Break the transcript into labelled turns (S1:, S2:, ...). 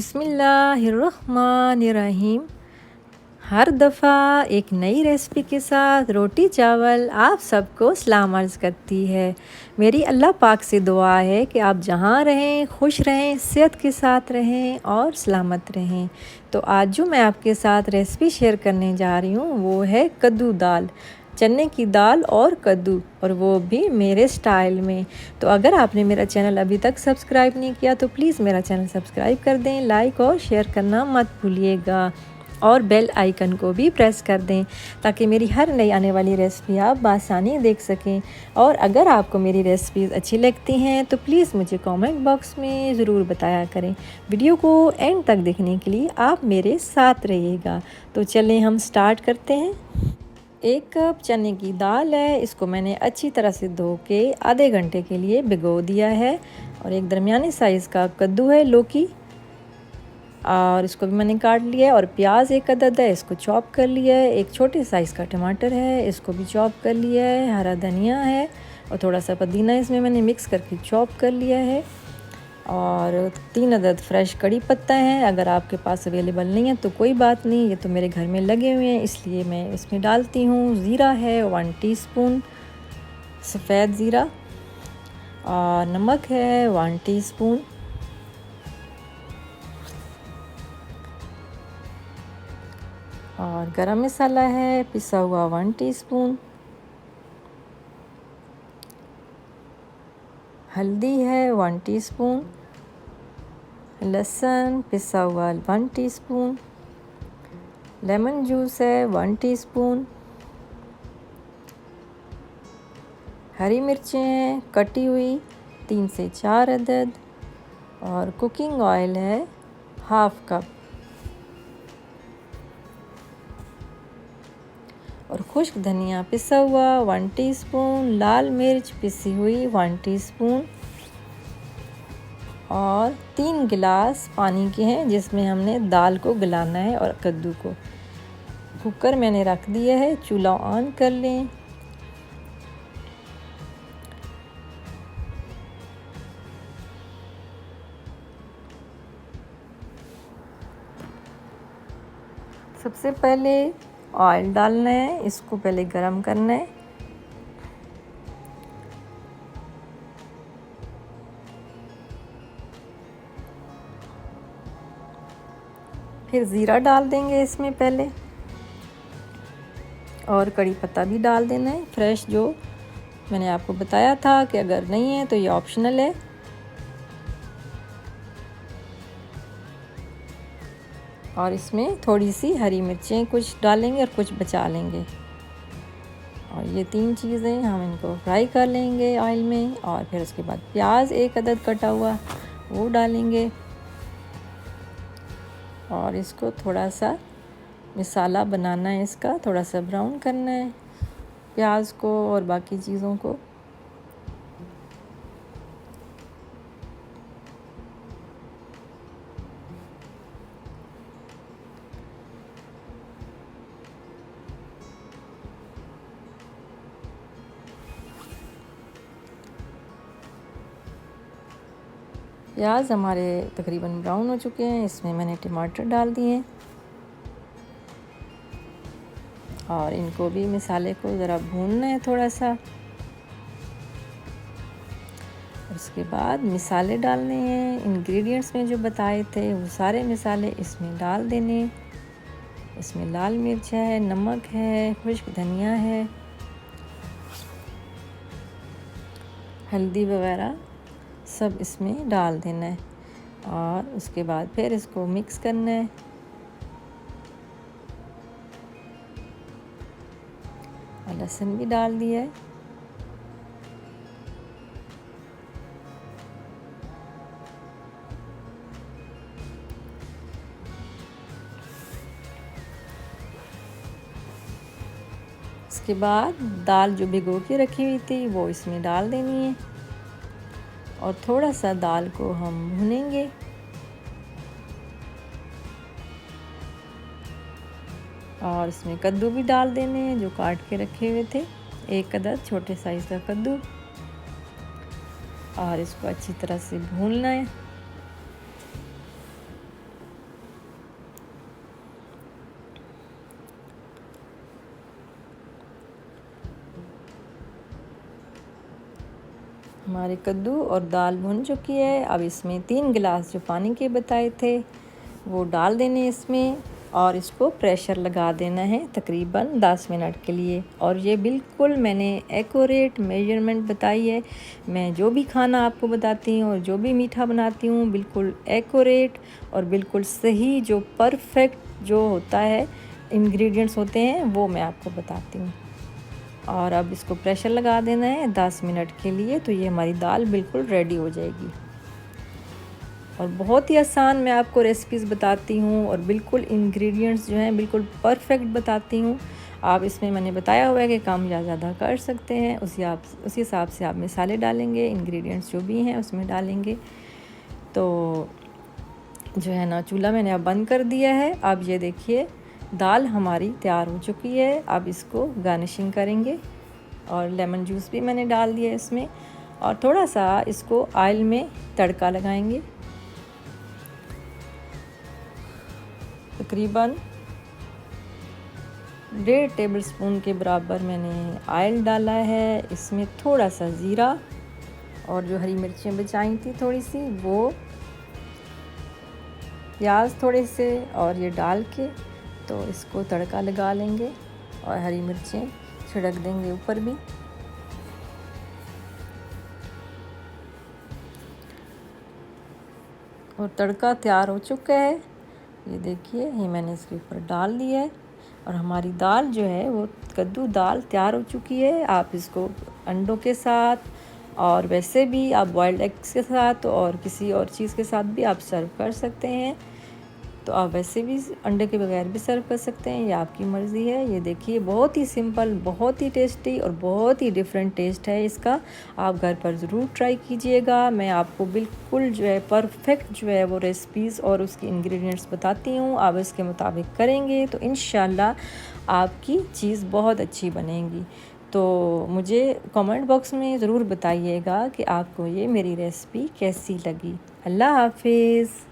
S1: बिस्मिल्लाहिर्रहमानिर्रहीम। हर दफ़ा एक नई रेसिपी के साथ रोटी चावल आप सबको सलाम अर्ज़ करती है। मेरी अल्लाह पाक से दुआ है कि आप जहाँ रहें खुश रहें, सेहत के साथ रहें और सलामत रहें। तो आज जो मैं आपके साथ रेसिपी शेयर करने जा रही हूँ वो है कद्दू दाल, चने की दाल और कद्दू, और वो भी मेरे स्टाइल में। तो अगर आपने मेरा चैनल अभी तक सब्सक्राइब नहीं किया तो प्लीज़ मेरा चैनल सब्सक्राइब कर दें, लाइक और शेयर करना मत भूलिएगा और बेल आइकन को भी प्रेस कर दें ताकि मेरी हर नई आने वाली रेसिपी आप बासानी देख सकें। और अगर आपको मेरी रेसिपीज़ अच्छी लगती हैं तो प्लीज़ मुझे कमेंट बॉक्स में ज़रूर बताया करें। वीडियो को एंड तक देखने के लिए आप मेरे साथ रहिएगा। तो चलें हम स्टार्ट करते हैं। 1 कप चने की दाल है, इसको मैंने अच्छी तरह से धो के आधे घंटे के लिए भिगो दिया है। और एक दरमियानी साइज़ का कद्दू है, लौकी, और इसको भी मैंने काट लिया है। और प्याज 1 अदद है, इसको चॉप कर लिया है। एक छोटे साइज़ का टमाटर है, इसको भी चॉप कर लिया है। हरा धनिया है और थोड़ा सा पुदीना इसमें मैंने मिक्स करके चॉप कर लिया है। और 3 अदद फ्रेश कड़ी पत्ता है। अगर आपके पास अवेलेबल नहीं है तो कोई बात नहीं, ये तो मेरे घर में लगे हुए हैं इसलिए मैं इसमें डालती हूँ। ज़ीरा है 1 टीस्पून सफ़ेद ज़ीरा, और नमक है 1 टीस्पून, और गरम मसाला है पिसा हुआ 1 टीस्पून, हल्दी है 1 टीस्पून, लहसुन पिसा हुआ 1 टीस्पून, लेमन जूस है 1 टीस्पून, हरी मिर्चें हैं कटी हुई 3 से 4 अदद, और कुकिंग ऑयल है 1/2 कप, और खुश्क धनिया पिसा हुआ 1 टीस्पून, लाल मिर्च पिसी हुई 1 टीस्पून, और 3 गिलास पानी के हैं जिसमें हमने दाल को गलाना है और कद्दू को। कुकर मैंने रख दिया है, चूल्हा ऑन कर लें। सबसे पहले ऑयल डालना है, इसको पहले गरम करना है। फिर ज़ीरा डाल देंगे इसमें पहले, और कड़ी पत्ता भी डाल देना है फ्रेश, जो मैंने आपको बताया था कि अगर नहीं है तो ये ऑप्शनल है। और इसमें थोड़ी सी हरी मिर्चें कुछ डालेंगे और कुछ बचा लेंगे, और ये 3 चीज़ें हम इनको फ्राई कर लेंगे ऑयल में। और फिर उसके बाद प्याज 1 अदद कटा हुआ वो डालेंगे, और इसको थोड़ा सा मसाला बनाना है, इसका थोड़ा सा ब्राउन करना है प्याज को और बाकी चीज़ों को। प्याज हमारे तकरीबन ब्राउन हो चुके हैं, इसमें मैंने टमाटर डाल दिए हैं, और इनको भी मसाले को ज़रा भूनना है थोड़ा सा। उसके बाद मसाले डालने हैं, इंग्रेडिएंट्स में जो बताए थे वो सारे मसाले इसमें डाल देने। इसमें लाल मिर्च है, नमक है, खुश्क धनिया है, हल्दी वगैरह सब इसमें डाल देना है, और उसके बाद फिर इसको मिक्स करना है। और लहसुन भी डाल दिया है। इसके बाद दाल जो भिगो के रखी हुई थी वो इसमें डाल देनी है, और थोड़ा सा दाल को हम भूनेंगे। और इसमें कद्दू भी डाल देने हैं जो काट के रखे हुए थे, 1 अदद छोटे साइज़ का कद्दू, और इसको अच्छी तरह से भूनना है। हमारे कद्दू और दाल भुन चुकी है। अब इसमें 3 गिलास जो पानी के बताए थे वो डाल देने इसमें, और इसको प्रेशर लगा देना है तकरीबन 10 मिनट के लिए। और ये बिल्कुल मैंने एक्यूरेट मेजरमेंट बताई है। मैं जो भी खाना आपको बताती हूँ और जो भी मीठा बनाती हूँ बिल्कुल एक्यूरेट और बिल्कुल सही, जो परफेक्ट जो होता है इंग्रेडिएंट्स होते हैं वो मैं आपको बताती हूँ। और अब इसको प्रेशर लगा देना है 10 मिनट के लिए, तो ये हमारी दाल बिल्कुल रेडी हो जाएगी। और बहुत ही आसान मैं आपको रेसिपीज़ बताती हूँ और बिल्कुल इंग्रेडिएंट्स जो हैं बिल्कुल परफेक्ट बताती हूँ। आप इसमें मैंने बताया हुआ है कि कम या ज़्यादा कर सकते हैं, उसी हिसाब से आप मसाले डालेंगे, इंग्रेडिएंट्स जो भी हैं उसमें डालेंगे। तो जो है ना, चूल्हा मैंने अब बंद कर दिया है। अब ये देखिए दाल हमारी तैयार हो चुकी है। अब इसको गार्निशिंग करेंगे और लेमन जूस भी मैंने डाल दिया इसमें, और थोड़ा सा इसको ऑयल में तड़का लगाएंगे। तकरीबन 1.5 टेबलस्पून के बराबर मैंने ऑयल डाला है। इसमें थोड़ा सा ज़ीरा और जो हरी मिर्चें बचाई थी थोड़ी सी वो, प्याज थोड़े से, और ये डाल के तो इसको तड़का लगा लेंगे और हरी मिर्चें छिड़क देंगे ऊपर भी। और तड़का तैयार हो चुका है, ये देखिए, ये मैंने इसके ऊपर डाल दिया है। और हमारी दाल जो है वो कद्दू दाल तैयार हो चुकी है। आप इसको अंडों के साथ और वैसे भी आप बॉइल्ड एग्स के साथ और किसी और चीज़ के साथ भी आप सर्व कर सकते हैं। तो आप वैसे भी अंडे के बगैर भी सर्व कर सकते हैं, ये आपकी मर्ज़ी है। ये देखिए बहुत ही सिंपल, बहुत ही टेस्टी और बहुत ही डिफरेंट टेस्ट है इसका। आप घर पर ज़रूर ट्राई कीजिएगा। मैं आपको बिल्कुल जो है परफेक्ट जो है वो रेसिपीज़ और उसकी इंग्रेडिएंट्स बताती हूँ। आप इसके मुताबिक करेंगे तो इंशाल्लाह आपकी चीज़ बहुत अच्छी बनेगी। तो मुझे कमेंट बॉक्स में ज़रूर बताइएगा कि आपको ये मेरी रेसिपी कैसी लगी। अल्लाह हाफिज़।